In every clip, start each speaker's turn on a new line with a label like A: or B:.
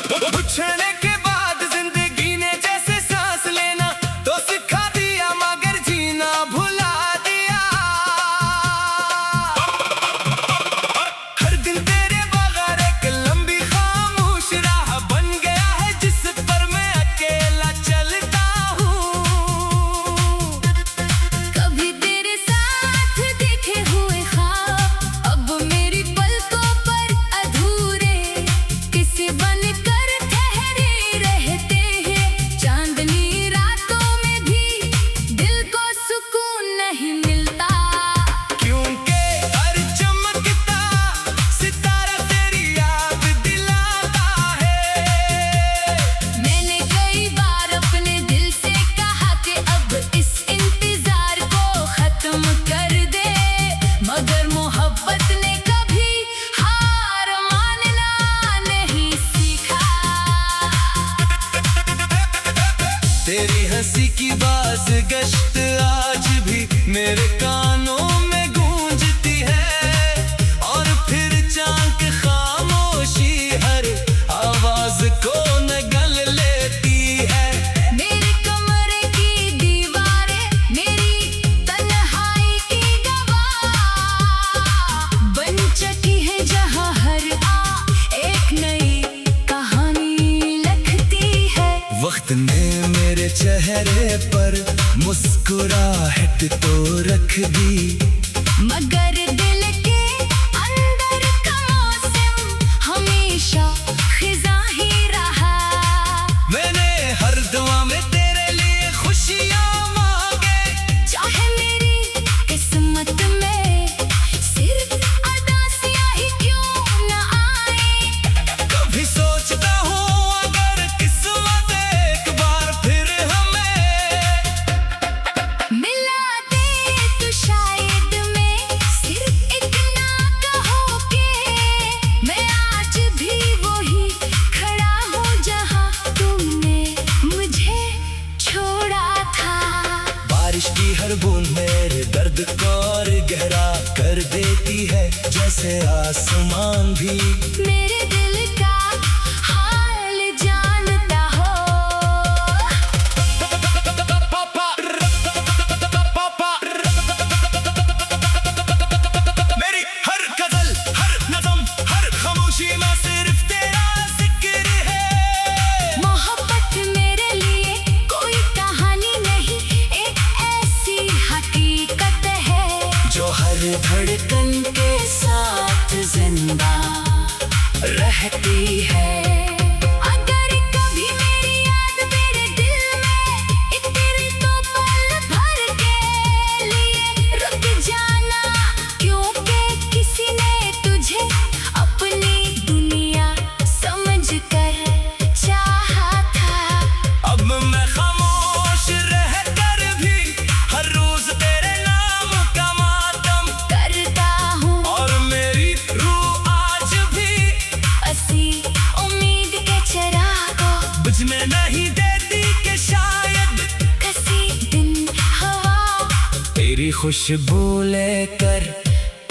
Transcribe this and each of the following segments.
A: पूछने के बाद जिंदगी ने जैसे सांस लेना तो सिखा दिया मगर जीना भुला दिया। हर दिन तेरे बगैर एक लंबी खामोश राह बन गया है जिस पर मैं अकेला चलता हूँ।
B: कभी तेरे साथ देखे हुए ख्वाब अब मेरी पलकों पर अधूरे किसी बनकर ठहरे रहते हैं। चांदनी रातों में भी दिल को सुकून नहीं मिलता,
A: क्योंकि हर चमकता सितारा तेरी याद दिलाता है।
B: मैंने कई बार अपने दिल से कहा कि अब इस इंतजार को खत्म कर दे, मगर मोहब्बत ने कभी हार मानना नहीं सीखा।
A: तेरी हंसी की बाज गश्त आज भी मेरे कानों में गूंजती है और फिर चांद की खामोशी हर आवाज को नगल लेती है।
B: मेरे कमरे की दीवारें मेरी तन्हाई की गवाह बन चुकी है, जहां हर एक नई कहानी लिखती है।
A: वक्त ने मेरे चेहरे पर मुस्कुराहट तो रख दी,
B: मगर दिल के अंदर का मौसम हमेशा खिज़ां ही रहा।
A: मैंने हर दुआ में तेरे लिए खुशियां मांगे,
B: चाहे मेरी किस्मत में सिर्फ उदासियां ही क्यों न आए।
A: कभी सोचता हूँ अगर किस्मत एक बार फिर हमें
B: मिला दे तो शायद मैं सिर्फ इतना कहूँ कि मैं आज भी वही खड़ा हूँ जहाँ तुमने मुझे छोड़ा था।
A: बारिश की हर बूंद मेरे दर्द को और गहरा कर देती है, जैसे आसमान भी
B: मेरे दिल का हाल जानता हो।
A: मेरी हर गजल हर नज़म हर खामोशी में सिर्फ तेरा जिक्र है।
B: मोहब्बत मेरे लिए कोई कहानी नहीं, एक ऐसी हकीकत है
A: जो हर धड़कन के साथ जिंदा रहती है।
B: अगर कभी मेरी याद मेरे दिल में इतनी तो पल भर के लिए रुक जाना, क्योंकि किसी ने तुझे अपनी दुनिया समझकर चाहा था।
A: अब मैं खामोश रहकर भी हर रोज तेरे नाम का मातम
B: करता हूँ
A: और मेरी रूह आज भी
B: असी उम्मीद के चिरागों
A: बुझने नहीं देती कि शायद
B: किसी दिन हवा
A: तेरी खुशबू लेकर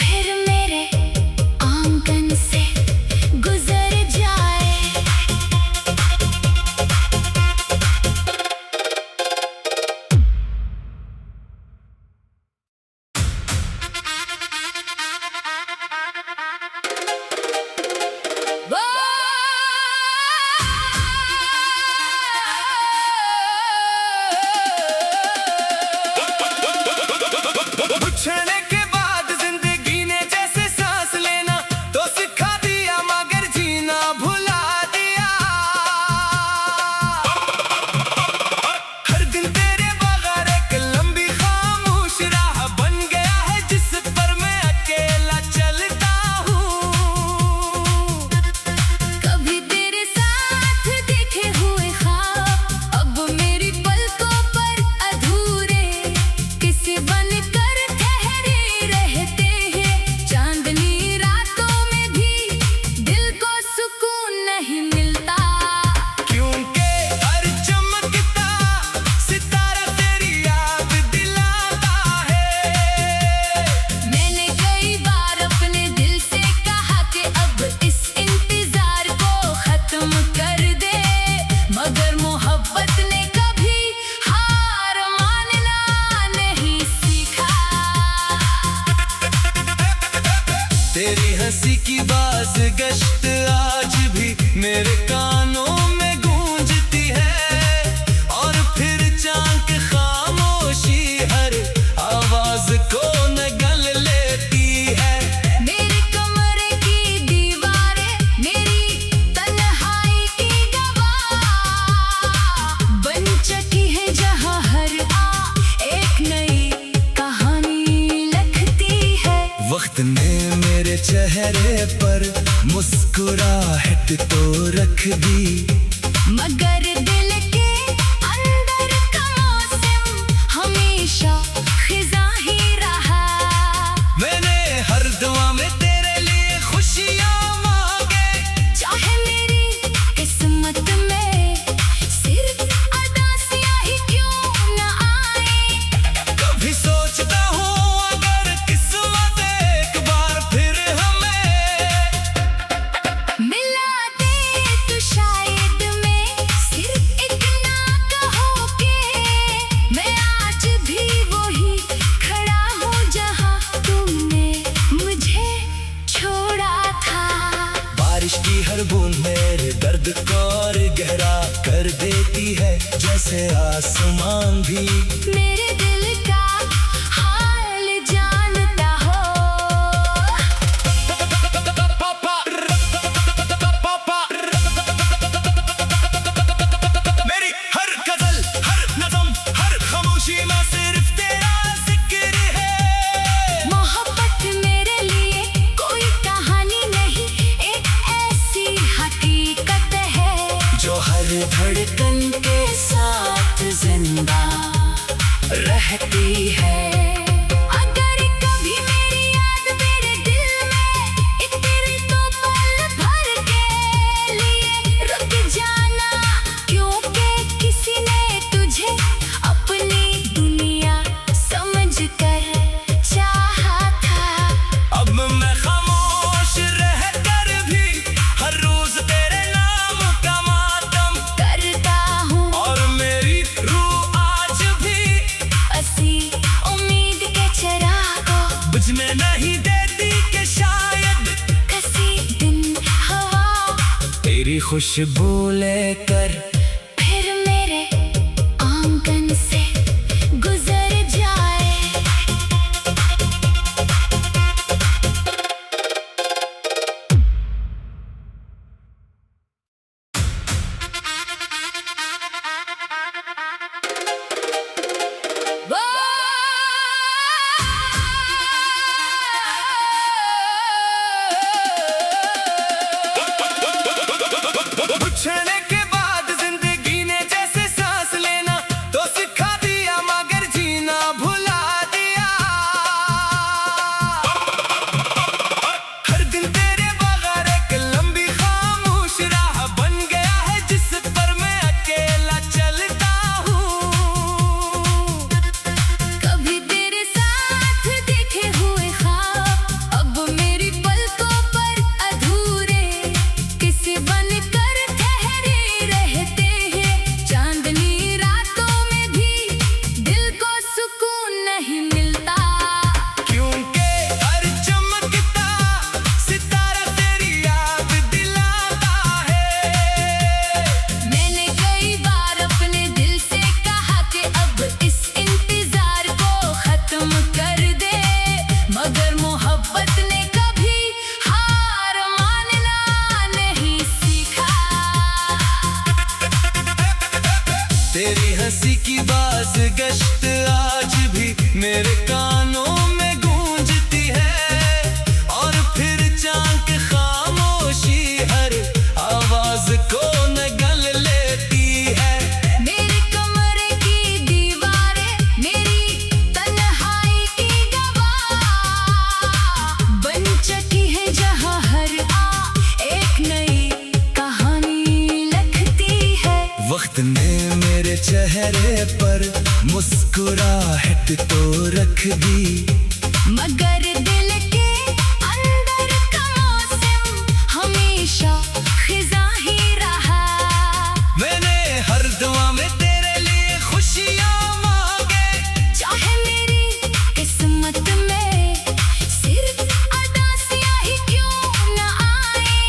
B: फिर मेरे आंगन से गुजर जाए।
A: पूछने के बाद जिंदगी ने जैसे सांस लेना तो सिखा दिया मगर जीना भुला दिया। हर दिन तेरे बगैर एक लंबी खामोश राह बन गया है जिस पर मैं अकेला चलता हूँ।
B: कभी तेरे साथ देखे हुए ख्वाब अब मेरी पलकों पर अधूरे किसी बनकर ठहरे रहते हैं। चांदनी रातों में भी दिल को सुकून नहीं मिलता,
A: क्योंकि हर चमकता सितारा तेरी याद दिलाता है।
B: मैंने कई बार अपने दिल से कहा कि अब इस इंतजार को खत्म कर
A: चेहरे पर मुस्कुराहट तो रख दी,
B: मगर दिल के अंदर का मौसम हमेशा खिजा ही रहा।
A: मैंने हर दुआ में तेरे लिए खुशियाँ मांगे,
B: चाहे मेरी किस्मत में सिर्फ अदासियाँ ही क्यों न आए।
A: कभी सोचता हूँ अगर किस्मत एक बार फिर हमें
B: मिला दे तो शायद मैं सिर्फ इतना कहो कि मैं आज भी वही खड़ा हूँ जहाँ तुमने मुझे छोड़ा था।
A: बारिश की हर बूंद मेरे दर्द को और गहरा कर देती है, जैसे आसमान भी
B: मेरे दिल का हाल जानता हो।
A: मेरी हर गजल, हर नज़म, हर खामोशी में सिर्फ तेरा जिक्र है।
B: मोहब्बत मेरे लिए कोई कहानी नहीं, एक ऐसी हकीकत है
A: जो हर धड़कन के साथ जिंदा रहती है।
B: अगर कभी मेरी याद मेरे दिल में इतनी तो पल भर के लिए रुक जाना, क्योंकि किसी ने तुझे अपनी दुनिया समझकर चाहा था।
A: अब मैं खामोश रहकर भी हर रोज तेरे नाम का मातम
B: करता हूँ
A: और मेरी रूह आज भी
B: असी उम्मीद के चिरागों
A: बुझ में नहीं देती कि शायद
B: किसी दिन हवा
A: तेरी खुशबू लेकर
B: फिर मेरे आंगन से गुजर जाए। वो
A: पूछने के बाद जिंदगी ने जैसे सांस लेना तो सिखा दिया, मगर जीना भुला दिया। हर दिन तेरे बगैर एक लंबी खामोश राह बन गया है, जिस पर मैं अकेला चलता हूँ।
B: कभी तेरे साथ देखे हुए ख्वाब अब मेरी पलकों पर अधूरे किसी बनकर ठहरे रहते हैं। चांदनी रातों में भी दिल को सुकून नहीं मिलता,
A: क्योंकि हर चमकता सितारा तेरी याद दिलाता है।
B: मैंने कई बार अपने दिल से कहा कि अब इस इंतजार को खत्म कर दे, मगर मोहब्बत ने कभी हार मानना नहीं सीखा।
A: तेरी हंसी की बाज गश्त आज भी मेरे कानों में गूंजती है, और फिर चांद की खामोशी हर आवाज को नगल लेती है।
B: मेरे कमरे की दीवारें मेरी तन्हाई की गवाह बन चुकी है, जहाँ हर एक नई कहानी लिखती है।
A: वक्त ने मेरे चेहरे पर मुस्कुराहट तो रख दी,
B: मगर दिल के अंदर का मौसम हमेशा खिजा ही रहा।
A: मैंने हर दुआ में तेरे लिए खुशियाँ मांगे,
B: चाहे मेरी किस्मत में सिर्फ अदासियाँ ही क्यों न आए।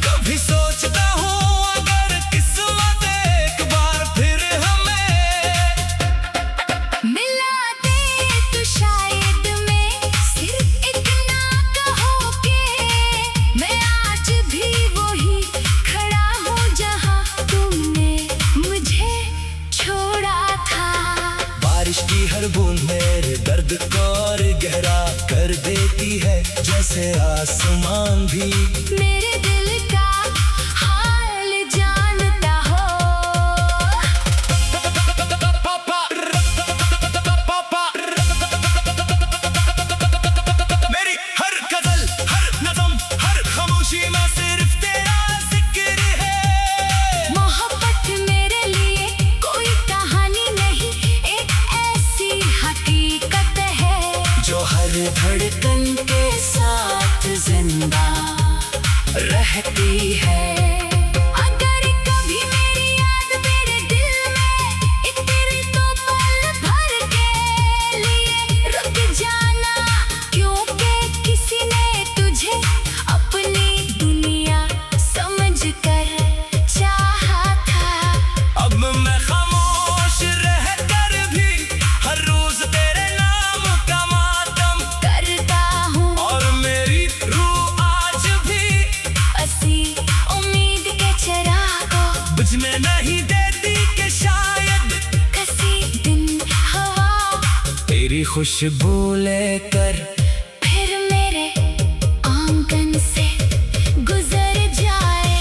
A: कभी सोचता हूँ अगर किस्मत एक बार फिर हमें
B: मिला दे तो शायद मैं सिर्फ
A: जैसे आसमान भी
B: मेरे दिल का हाल जानता हो।
A: मेरी हर गजल, हर नज़म, हर खामोशी में सिर्फ तेरा जिक्र है।
B: मोहब्बत मेरे लिए कोई कहानी नहीं, एक ऐसी हकीकत है
A: जो हर धड़कन के साथ जिंदा रहती है।
B: अगर कभी मेरी याद मेरे दिल में इतने तो पल भर के लिए रुक जाना, क्योंकि किसी ने तुझे अपनी दुनिया समझकर चाहा था।
A: अब मैं खामोश रहकर भी हर रोज तेरे नाम का मातम
B: करता हूँ
A: और मेरी रूह आज भी
B: असी उम्मीद के चिरागों
A: बुझने नहीं देती कि शायद
B: किसी दिन हवा
A: तेरी खुशबू लेकर
B: फिर मेरे आंगन से गुजर जाए।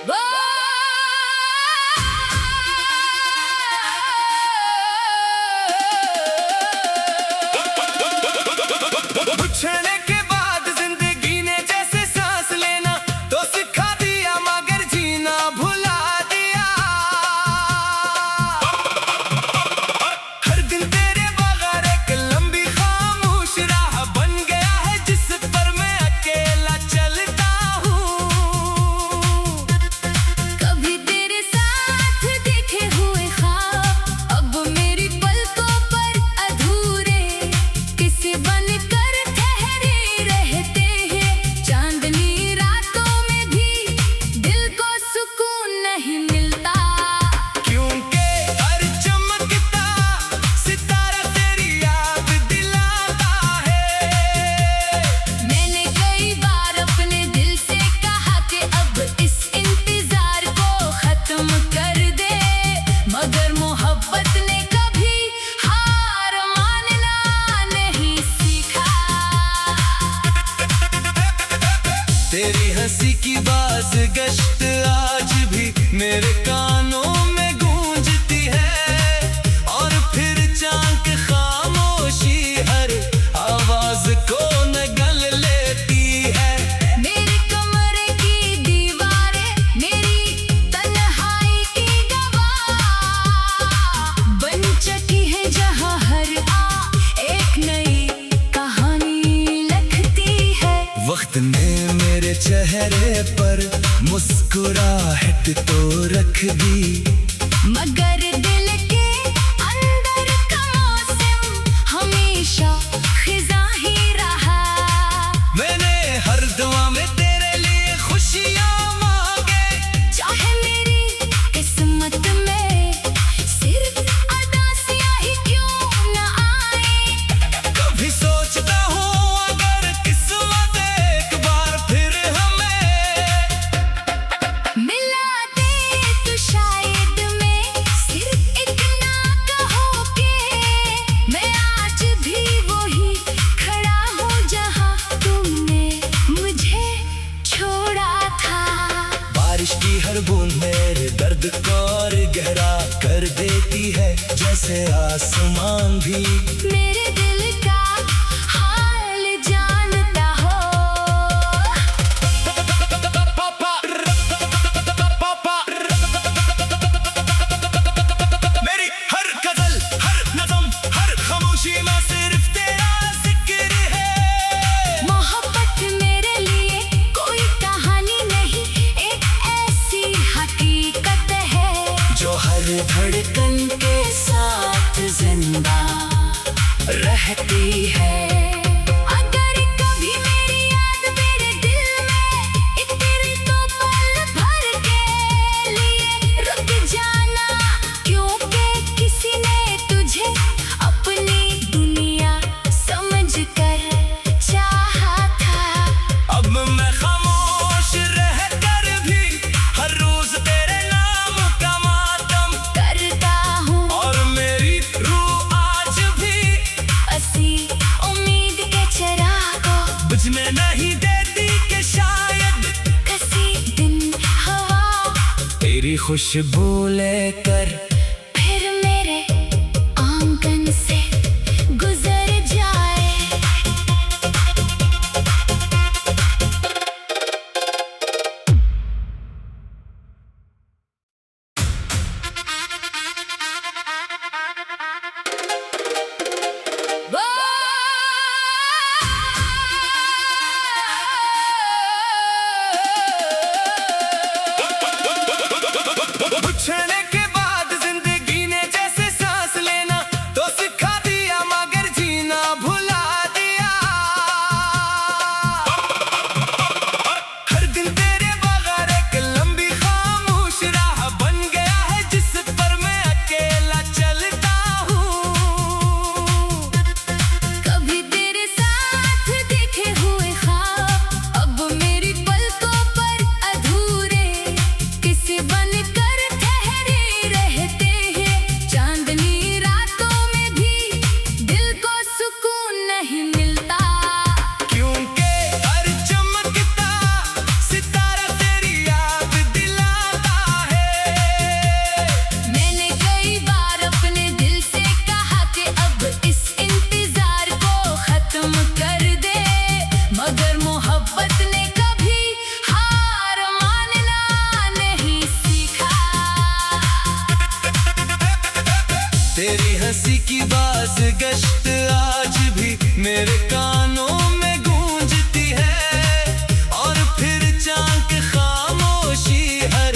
B: वो
A: पूछने के बाद जिंदगी ने जैसे सांस लेना तो सिखा दिया मगर जीना भुला दिया। हर दिन तेरे बगैर एक लंबी खामोश राह बन गया है जिस पर मैं अकेला चलता हूँ।
B: कभी तेरे साथ देखे हुए ख्वाब अब मेरी पलकों पर अधूरे किसी बनकर ठहरे रहते हैं। चांदनी रातों में भी दिल को सुकून नहीं मिलता,
A: क्योंकि हर चमकता सितारा तेरी याद दिलाता है।
B: मैंने कई बार अपने दिल से कहा कि अब इस इंतजार को खत्म कर दे, मगर मोहब्बत ने कभी हार मानना नहीं सीखा।
A: तेरी हंसी की बाज गश्त आज भी मेरे कानों में गूंजती है और फिर चांक खामोशी हर आवाज को नगल लेती है।
B: मेरे कमरे की दीवारें मेरी तन्हाई की गवाह बन चुकी है, जहाँ हर एक नई कहानी लिखती है।
A: वक्त ने मेरे चेहरे पर मुस्कुराहट तो रख दी,
B: मगर दिल के अंदर का मौसम हमेशा खिज़ां ही रहा।
A: मैंने हर दुआ में तेरे लिए खुशियाँ मांगे,
B: चाहे मेरी किस्मत में सिर्फ अदासियाँ ही क्यों न आए।
A: कभी सोचता हूँ अगर किस्मत एक बार फिर हमें
B: मिला दे तो शायद मैं सिर्फ इतना कहो कि मैं आज भी वही खड़ा हूँ जहाँ तुमने मुझे छोड़ा था।
A: बारिश की हर बूंद मेरे दर्द को और गहरा कर देती है, जैसे आसमान भी
B: मेरे दिल का हाल जानता हो।
A: मेरी हर गजल, हर नज़म, हर खामोशी में सिर्फ तेरा जिक्र है।
B: मोहब्बत मेरे लिए कोई कहानी नहीं, एक ऐसी हकीकत है
A: जो हर धड़कन के साथ जिंदा रहती है।
B: अगर कभी मेरी याद मेरे दिल में इतने तो पल भर के लिए रुक जाना, क्योंकि किसी ने तुझे अपनी दुनिया समझकर चाहा था।
A: अब मैं खामोश खुशबू लेकर
B: फिर मेरे आंगन से गुजर जाए।
A: पूछने के बाद जिंदगी ने जैसे सांस लेना तो सिखा दिया मगर जीना भुला दिया। हर दिन तेरे बगैर एक लंबी खामोश राह बन गया है जिस पर मैं अकेला चलता हूँ।
B: कभी तेरे साथ देखे हुए ख्वाब अब मेरी पलकों पर अधूरे किसी बनकर ठहरे रहते हैं। चांदनी रातों में भी दिल को सुकून नहीं मिलता,
A: क्योंकि हर चमकता सितारा तेरी याद दिलाता है।
B: मैंने कई बार अपने दिल से कहा कि अब इस इंतजार को खत्म कर दे, मगर मोहब्बत ने कभी हार मानना नहीं सीखा।
A: तेरी हंसी की बाज गश्त आज भी मेरे कानों में गूंजती है और फिर चांद की खामोशी हर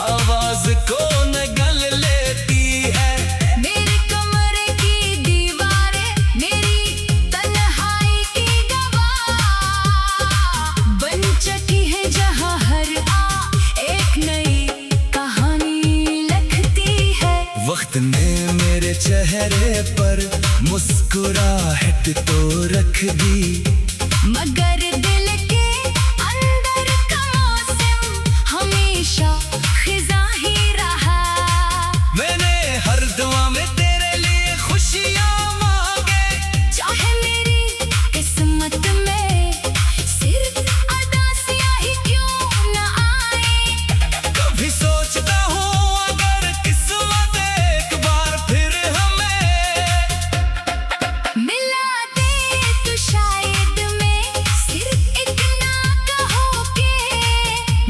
A: आवाज को नगल लेती है।
B: मेरे कमरे की दीवारें मेरी तन्हाई की गवाह बन चुकी है, जहां हर एक नई कहानी लिखती है।
A: वक्त ने मेरे चेहरे पर मुस्कुराहट तो रख दी,
B: मगर दिल के अंदर का मौसम हमेशा खिज़ां ही रहा।
A: मैंने हर दुआ में तेरे लिए खुशियां मांगे,
B: चाहे मेरी किस्मत में सिर्फ उदासियां ही क्यों न आए।
A: कभी सोचता हूँ अगर किस्मत एक बार फिर हमें
B: मिला दे तो शायद मैं सिर्फ इतना कहो कि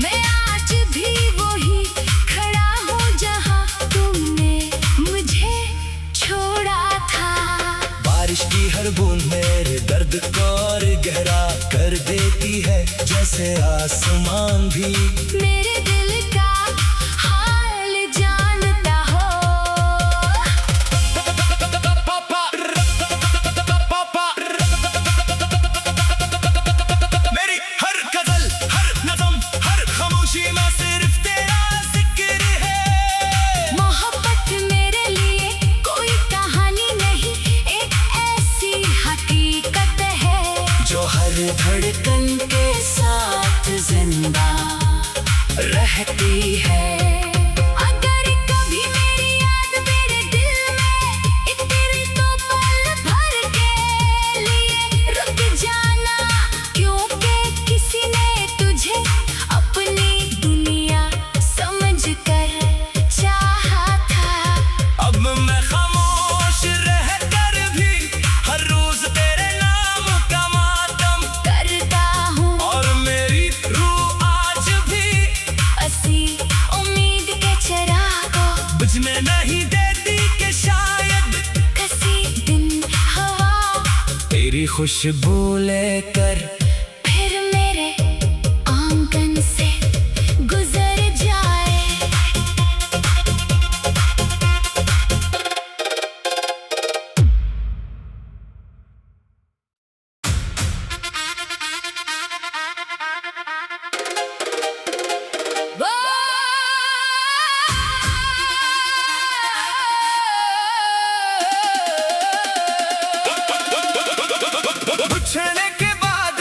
B: मैं आज भी वही खड़ा हूँ जहाँ तुमने मुझे छोड़ा था।
A: बारिश की हर बूंद मेरे दर्द को और गहरा कर देती है, जैसे आसमान भी
B: मेरे दिल का हाल जानता हो।
A: मेरी हर गजल हर नज़म हर खामोशी में सिर्फ तेरा जिक्र है।
B: मोहब्बत मेरे लिए कोई कहानी नहीं, एक ऐसी हकीकत है
A: जो हर धड़कन के साथ जिंदा रहती है।
B: अगर कभी मेरी याद मेरे दिल में इतनी तो पल भर के लिए रुक जाना, क्योंकि किसी ने तुझे अपनी दुनिया समझकर चाहा था।
A: अब मैं खामोश रहकर भी हर रोज तेरे नाम का मातम
B: करता हूँ
A: और मेरी रूह आज भी
B: असी उम्मीद के चिरागों
A: बुझने नहीं देती कि शायद
B: किसी दिन हवा
A: तेरी खुशबू लेकर
B: फिर मेरे आंगन से गुजर जाए।
A: पूछने के बाद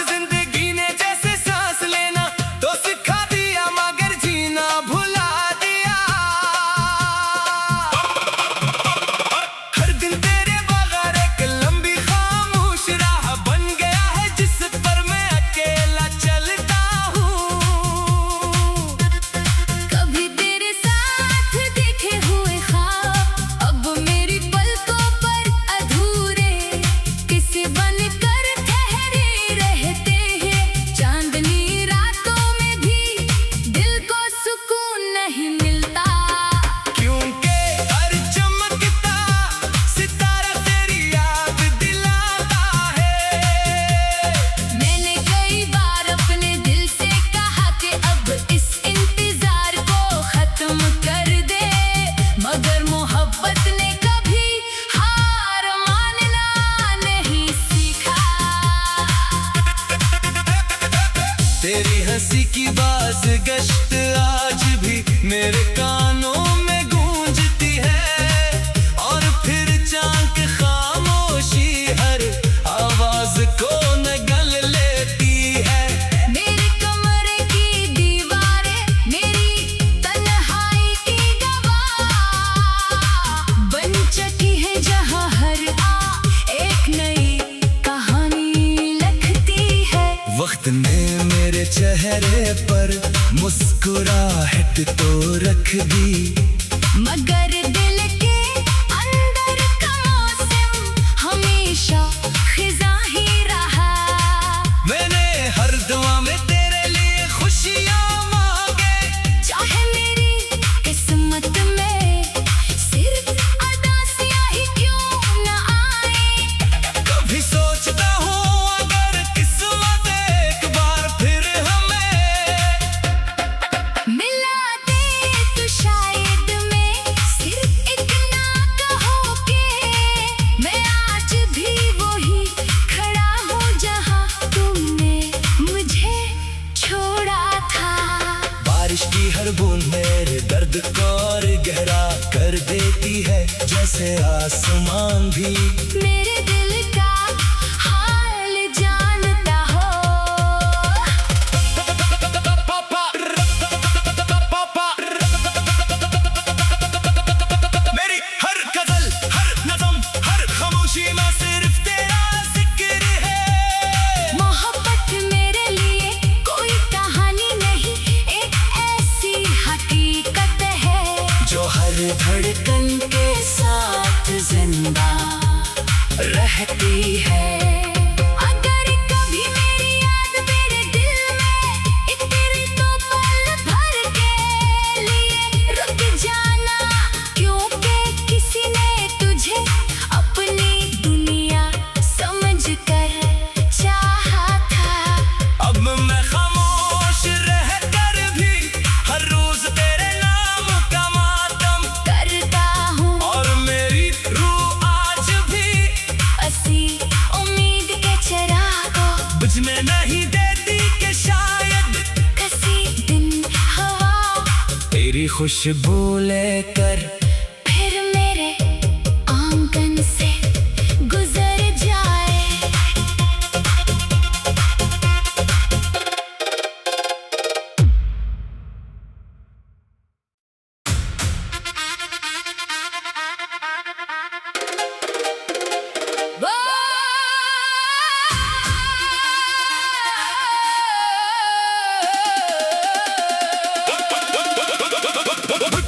B: मोहब्बत ने कभी हार मानना नहीं सीखा।
A: तेरी हंसी की बाज गश्त आज भी मेरे कानों में गूंजती है, और फिर चांद की खामोशी हर आवाज को नगल लेती है।
B: मेरे कमरे की दीवारें मेरी तन्हाई की गवाह बन चुकी है, जहां हर एक नई कहानी लिखती है।
A: वक्त ने मेरे चेहरे पर मुस्कुराहट तो रख दी,
B: मगर दिल के अंदर का मौसम हमेशा खिजा ही रहा।
A: मैंने हर दुआ में तेरे लिए खुशियां मांगे,
B: चाहे मेरी किस्मत में सिर्फ उदासियां ही क्यों न आए।
A: कभी सोचता हूँ अगर किस्मत एक बार फिर हमें
B: मिला दे तो शायद मैं सिर्फ इतना कहूँ कि मैं आज भी वही खड़ा हूँ जहाँ तुमने मुझे छोड़ा था।
A: बारिश की हर बूंद मेरे दर्द को और गहरा कर देती है, जैसे आसमान भी
B: मेरे दिल का हाल जानता हो।
A: मेरी हर गजल हर नज़म हर खामोशी में सिर्फ तेरा जिक्र है।
B: मोहब्बत मेरे लिए कोई कहानी नहीं, एक ऐसी हकीकत है
A: जो हर धड़कन के साथ जिंदा रहती है।
B: अगर कभी मेरी याद मेरे दिल में इतनी तो पल भर के लिए रुक जाना, क्योंकि किसी ने तुझे अपनी दुनिया समझकर चाहा था।
A: अब मैं खामोश रहकर भी हर रोज तेरे नाम का मातम
B: करता हूँ
A: और मेरी रूह आज भी
B: असी उम्मीद के चिरागों
A: बुझ में नहीं देती कि शायद
B: किसी दिन हवा
A: तेरी खुशबू लेकर
B: फिर मेरे आंगन से गुजर जाए।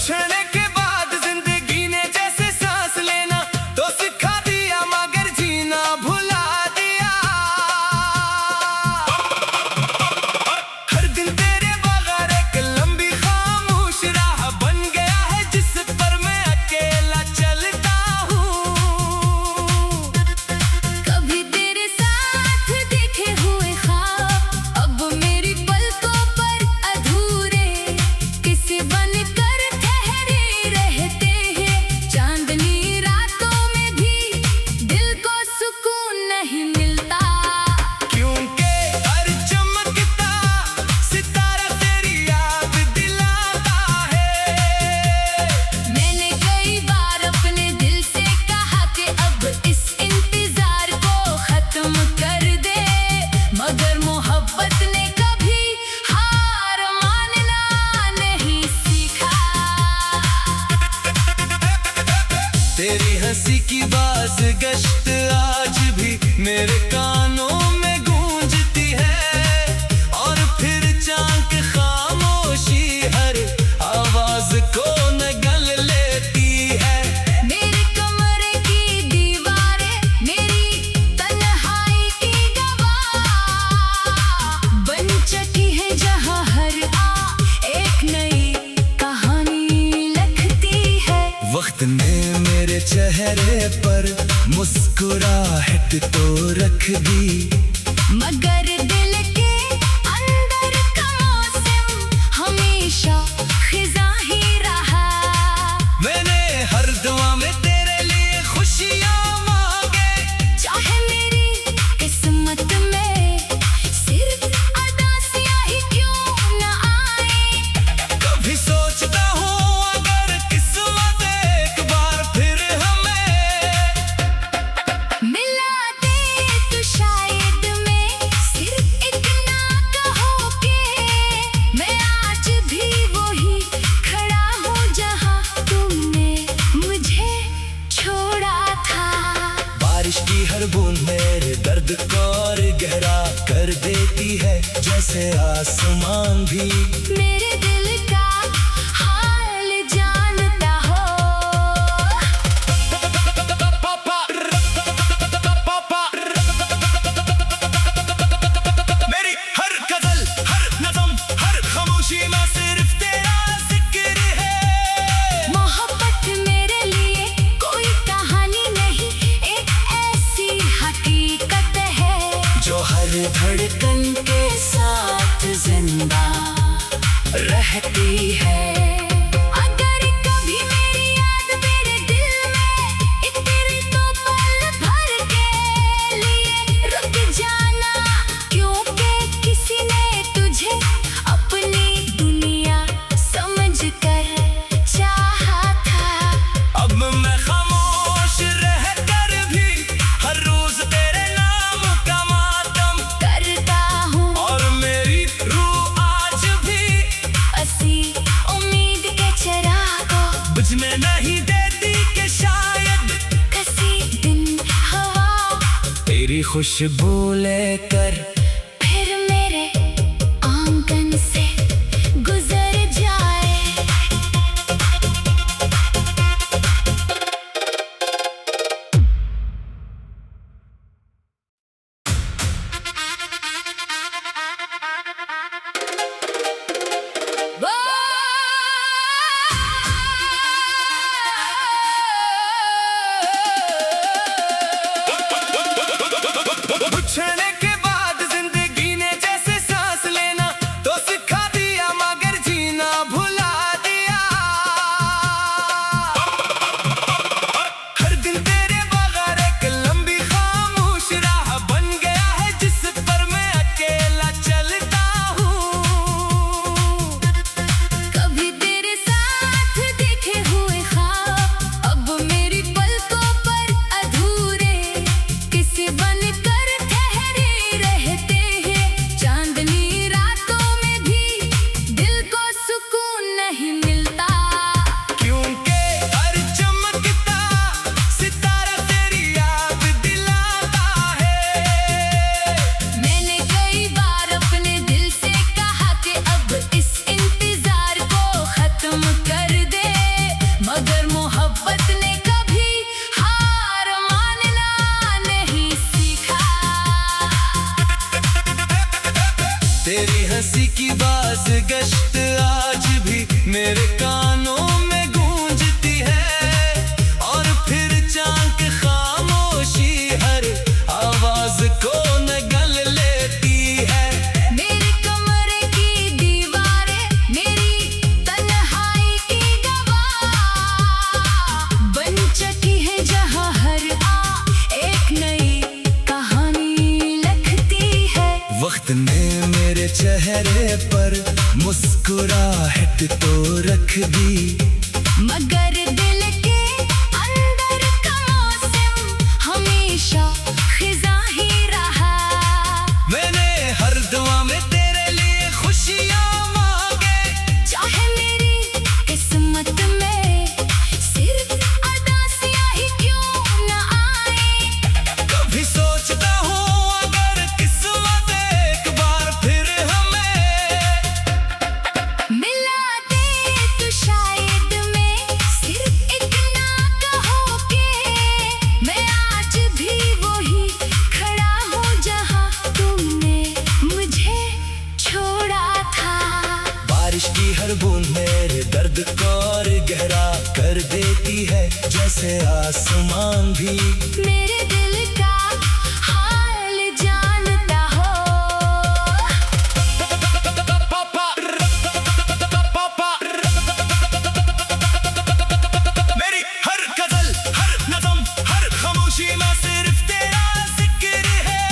A: छेड़े के बाद जिंदगी ने जैसे सांस लेना तो सिखा दिया, मगर जीना भुला दिया। हर दिन तेरे बगैर एक लंबी खामोश राह बन गया है, जिस पर मैं अकेला चलता हूँ।
B: कभी तेरे साथ देखे हुए ख्वाब अब मेरी पलकों पर अधूरे किसी बनकर ठहरे रहते हैं। चांदनी रातों में भी दिल को सुकून नहीं मिलता,
A: क्योंकि हर चमकता सितारा तेरी याद दिलाता है।
B: मैंने कई बार अपने दिल से कहा कि अब इस इंतजार को खत्म कर दे, मगर मोहब्बत ने कभी हार मानना नहीं सीखा।
A: तेरी हंसी की बाज गश्त आज भी मेरे कानों में गूंजती है, और फिर चांद की खामोशी हर आवाज को नगल लेती है।
B: मेरे कमरे की दीवारें मेरी तन्हाई की गवाह बन चुकी है, जहां हर एक नई कहानी लिखती है।
A: वक्त ने मेरे चेहरे पर मुस्कुराहट तो रख दी,
B: मगर दिल के अंदर का मौसम हमेशा खिजा ही रहा।
A: मैंने हर दुआ जैसे आसमान भी
B: मेरे दिल का हाल जानता हो।
A: मेरी हर गजल, हर नज़म, हर खामोशी में सिर्फ तेरा जिक्र है।
B: मोहब्बत मेरे लिए कोई कहानी नहीं, एक ऐसी हकीकत है
A: जो हर
B: धड़कन के साथ जिंदा रहती है। अगर कभी मेरी याद मेरे दिल में इतनी तो पल भर के लिए रुक जाना, क्योंकि किसी ने तुझे अपनी दुनिया समझकर चाहा था।
A: अब मैं खामोश रहकर भी हर रोज तेरे नाम का मातम
B: करता हूँ
A: और मेरी रूह आज भी
B: असी उम्मीद के चिरागों
A: बुझने नहीं देती कि शायद
B: किसी दिन हवा
A: तेरी खुशबू लेकर
B: फिर मेरे आंगन से गुजर जाए।
A: पूछने के बाद जिंदगी ने जैसे सांस लेना तो सिखा दिया मगर जीना भुला दिया। हर दिन तेरे बगैर एक लंबी खामोश राह बन गया है जिस पर मैं अकेला चलता हूँ।
B: कभी तेरे साथ देखे हुए ख्वाब अब मेरी पलकों पर अधूरे किसी बनकर ठहरे रहते हैं। चांदनी रातों में भी दिल को सुकून नहीं मिलता,
A: क्योंकि हर चमकता सितारा तेरी याद दिलाता है।
B: मैंने कई बार अपने दिल से कहा कि अब इस इंतजार को खत्म कर दे, मगर मोहब्बत ने कभी हार मानना नहीं सीखा।
A: तेरी हंसी की बाज गश्त आज भी मेरे कानों में गूंजती है और फिर चांद की खामोशी हर आवाज को नगल लेती है।
B: मेरे कमरे की दीवारें मेरी तन्हाई की गवाह बन चुकी है, जहाँ हर एक नई कहानी लिखती है।
A: वक्त ने मेरे चेहरे पर मुस्कुराहट तो रख दी,
B: मगर दिल के अंदर का मौसम हमेशा खिजा ही रहा।
A: मैंने हर दुआ में तेरे लिए खुशियाँ मांगे,
B: चाहे मेरी किस्मत में सिर्फ उदासियां ही क्यों न आए।
A: कभी सोचता हूँ अगर किस्मत एक बार फिर हमें
B: मिला दे तो शायद मैं सिर्फ इतना कहो कि मैं आज भी वही खड़ा हूँ जहाँ तुमने मुझे छोड़ा था।
A: बारिश की हर बूंद मेरे दर्द को और गहरा कर देती है, जैसे आसमान भी
B: मेरे दिल का हाल जानता हो।
A: मेरी हर गजल, हर नज़म, हर खामोशी में सिर्फ तेरा जिक्र है।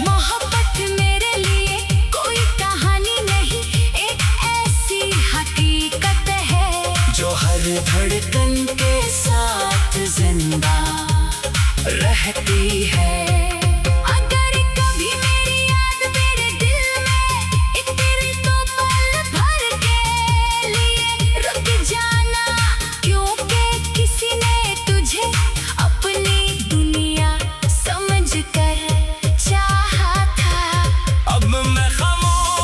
B: मोहब्बत मेरे लिए कोई कहानी नहीं, एक ऐसी हकीकत है
A: जो हर
B: धड़कन के साथ जिंदा रहती है। अगर कभी मेरी याद मेरे दिल में इतनी तो पल भर के लिए रुक जाना, क्योंकि किसी ने तुझे अपनी दुनिया समझकर चाहा था।
A: अब मैं खामोश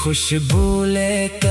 A: खुशबू लेकर